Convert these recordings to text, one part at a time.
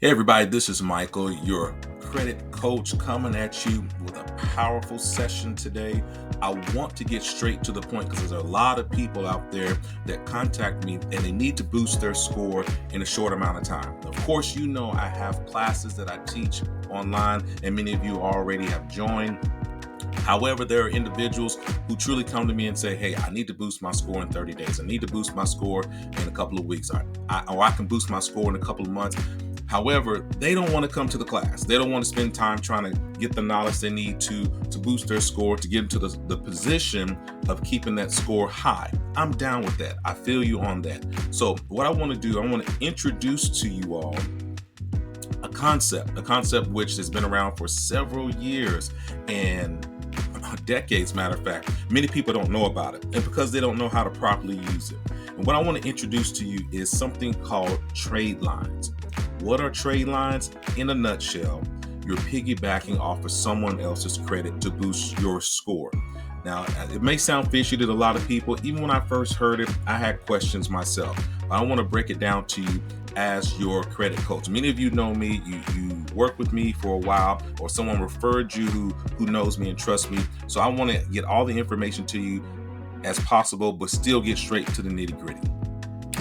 Hey everybody, this is Michael, your credit coach, coming at you with a powerful session today. I want to get straight to the point because there's a lot of people out there that contact me and they need to boost their score in a short amount of time. Of course, you know I have classes that I teach online and many of you already have joined. However, there are individuals who truly come to me and say, hey, I need to boost my score in 30 days. I need to boost my score in a couple of weeks. Or I can boost my score in a couple of months. However, they don't want to come to the class. They don't want to spend time trying to get the knowledge they need to boost their score, to get into the position of keeping that score high. I'm down with that. I feel you on that. So what I want to do, I want to introduce to you all a concept which has been around for several years and decades, matter of fact. Many people don't know about it, and because they don't know how to properly use it. And what I want to introduce to you is something called Tradelines. What are Tradelines? In a nutshell, you're piggybacking off of someone else's credit to boost your score. Now, it may sound fishy to a lot of people. Even when I first heard it, I had questions myself. I want to break it down to you as your credit coach. Many of you know me, you work with me for a while, or someone referred you who knows me and trusts me. So I want to get all the information to you as possible, but still get straight to the nitty-gritty.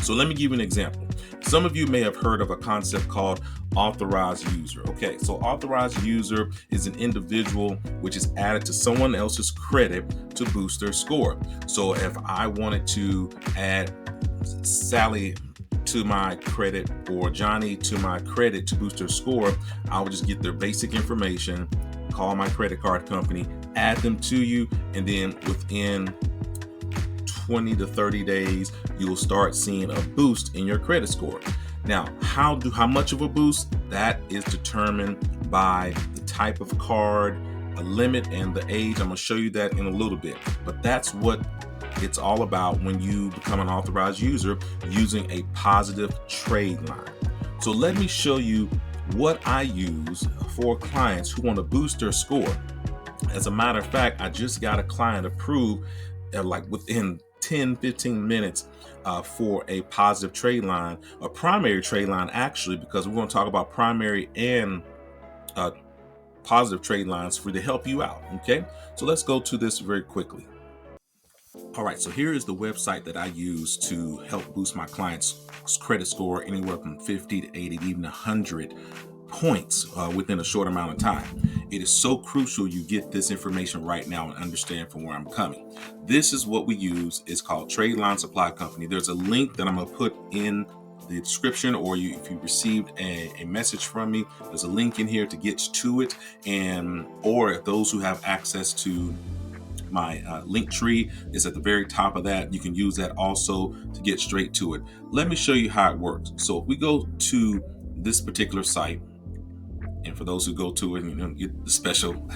So let me give you an example. Some of you may have heard of a concept called authorized user. Okay, so authorized user is an individual which is added to someone else's credit to boost their score. So if I wanted to add Sally to my credit or Johnny to my credit to boost their score, I would just get their basic information, call my credit card company, add them to you, and then within 20 to 30 days, you'll start seeing a boost in your credit score. Now, how much of a boost? That is determined by the type of card, a limit, and the age. I'm going to show you that in a little bit, but that's what it's all about when you become an authorized user using a positive trade line. So let me show you what I use for clients who want to boost their score. As a matter of fact, I just got a client approved like within 10-15 minutes for a positive trade line, a primary trade line actually, because we're going to talk about primary and positive trade lines to help you out. Okay, so let's go to this very quickly. All right, so here is the website that I use to help boost my clients' credit score anywhere from 50 to 80, even 100 points within a short amount of time. It is so crucial you get this information right now and understand from where I'm coming. This is what we use. It's called Tradeline Supply Company. There's a link that I'm going to put in the description, or if you received a message from me, there's a link in here to get to it. Or those who have access to my link tree is at the very top of that. You can use that also to get straight to it. Let me show you how it works. So if we go to this particular site, and for those who go to it, you know, get the special,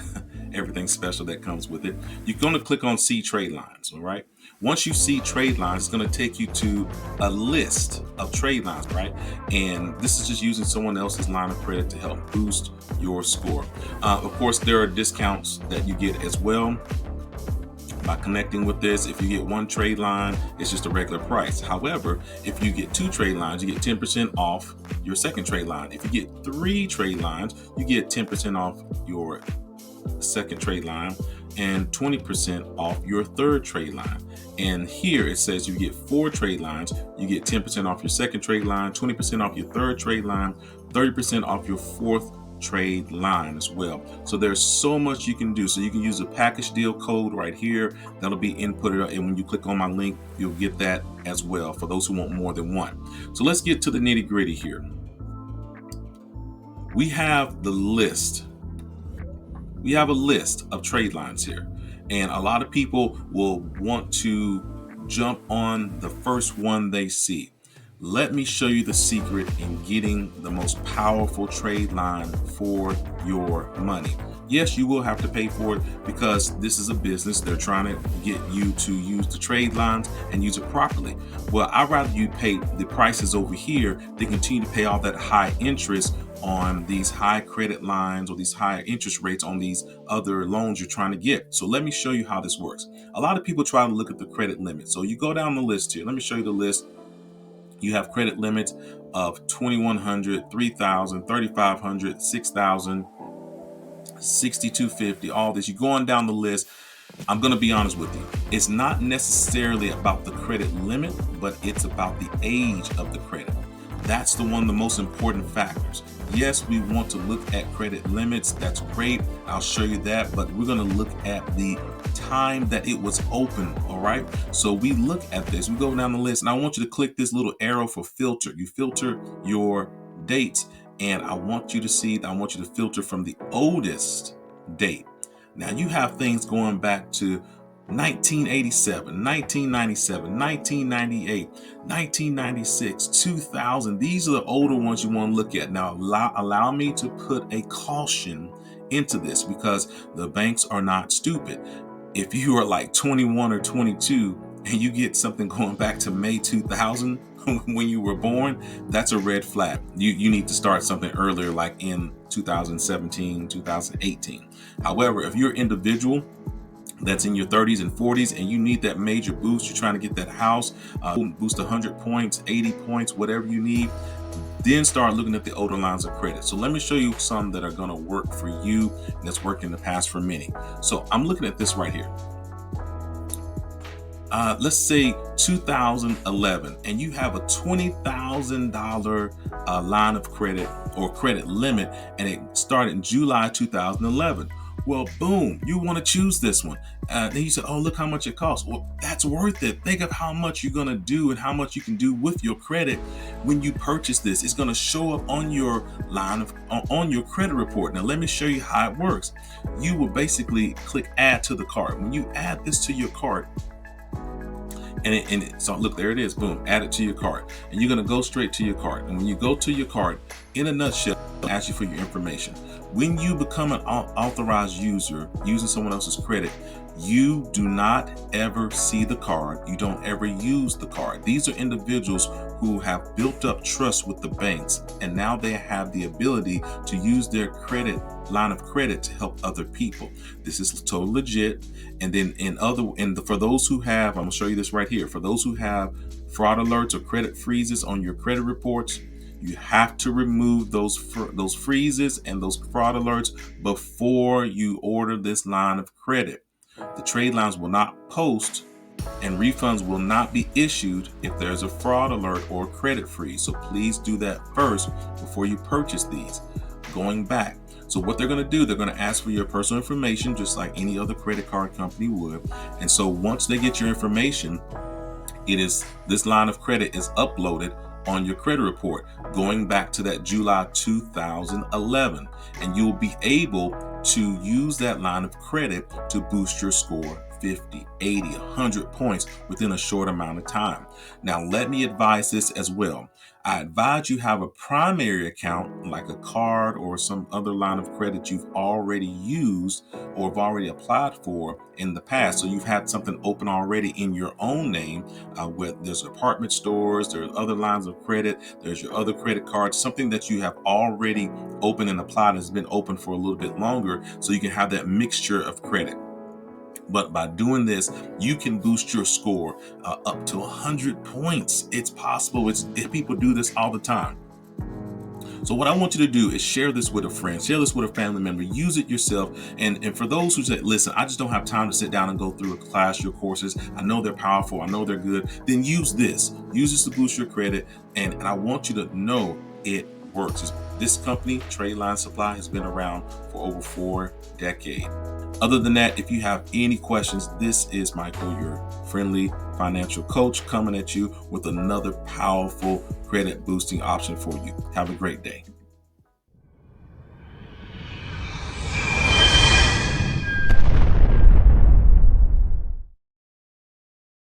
everything special that comes with it, you're going to click on See Trade Lines. All right. Once you see trade lines, it's going to take you to a list of trade lines, right? And this is just using someone else's line of credit to help boost your score. Of course, there are discounts that you get as well by connecting with this. If you get one trade line, it's just a regular price. However, if you get two trade lines, you get 10% off your second trade line. If you get three trade lines, you get 10% off your second trade line and 20% off your third trade line. And here it says you get four trade lines, you get 10% off your second trade line, 20% off your third trade line, 30% off your fourth trade line as well. So there's so much you can do. So you can use a package deal code right here that'll be inputted, and when you click on my link, you'll get that as well for those who want more than one. So let's get to the nitty gritty here. We have the list. We have a list of trade lines here, and a lot of people will want to jump on the first one they see. Let me show you the secret in getting the most powerful trade line for your money. Yes, you will have to pay for it because this is a business. They're trying to get you to use the trade lines and use it properly. Well, I'd rather you pay the prices over here than continue to pay all that high interest on these high credit lines or these high interest rates on these other loans you're trying to get. So let me show you how this works. A lot of people try to look at the credit limit. So you go down the list here. Let me show you the list. You have credit limits of 2,100, 3,000, 3,500, 6,000, 6,250, all this. You're going down the list. I'm going to be honest with you. It's not necessarily about the credit limit, but it's about the age of the credit. That's the one of the most important factors. Yes, we want to look at credit limits. That's great. I'll show you that, but we're going to look at the time that it was open. All right. So we look at this, we go down the list, and I want you to click this little arrow for filter. You filter your dates, and I want you to filter from the oldest date. Now you have things going back to 1987, 1997, 1998, 1996, 2000. These are the older ones you want to look at. Now, allow me to put a caution into this, because the banks are not stupid. If you are like 21 or 22 and you get something going back to May 2000 when you were born, that's a red flag. You need to start something earlier, like in 2017, 2018. However, if you're an individual that's in your 30s and 40s and you need that major boost, you're trying to get that house, boost 100 points, 80 points, whatever you need, then start looking at the older lines of credit. So let me show you some that are going to work for you, and that's worked in the past for many. So I'm looking at this right here. Let's say 2011, and you have a $20,000 line of credit or credit limit, and it started in July 2011. Well, boom, you want to choose this one. Then you say, oh, look how much it costs. Well, that's worth it. Think of how much you're going to do and how much you can do with your credit when you purchase this. It's going to show up on your on your credit report. Now, let me show you how it works. You will basically click add to the cart. When you add this to your cart, so look, there it is, boom, add it to your cart, and you're going to go straight to your cart. And when you go to your cart, in a nutshell, it'll ask you for your information. When you become an authorized user using someone else's credit, you do not ever see the card. You don't ever use the card. These are individuals who have built up trust with the banks, and now they have the ability to use their line of credit to help other people. This is totally legit. And then for those who have, I'm gonna show you this right here. For those who have fraud alerts or credit freezes on your credit reports, you have to remove those freezes and those fraud alerts before you order this line of credit. The trade lines will not post, and refunds will not be issued if there's a fraud alert or credit freeze. So please do that first before you purchase these. Going back, so what they're going to do, they're going to ask for your personal information, just like any other credit card company would. And so once they get your information, this line of credit is uploaded on your credit report going back to that July 2011, and you'll be able to use that line of credit to boost your score 50, 80, 100 points within a short amount of time. Now, let me advise this as well. I advise you have a primary account like a card or some other line of credit you've already used or have already applied for in the past. So you've had something open already in your own name, where there's apartment stores, there's other lines of credit, there's your other credit cards, something that you have already opened and applied has been open for a little bit longer, so you can have that mixture of credit. But by doing this, you can boost your score up to 100 points. It's possible. People do this all the time. So what I want you to do is share this with a friend, share this with a family member, use it yourself. And for those who say, listen, I just don't have time to sit down and go through a class, your courses, I know they're powerful, I know they're good, then use this to boost your credit. And I want you to know it works. This company, Tradeline Supply, has been around for over 4 decades. Other than that, if you have any questions, this is Michael, your friendly financial coach, coming at you with another powerful credit boosting option for you. Have a great day.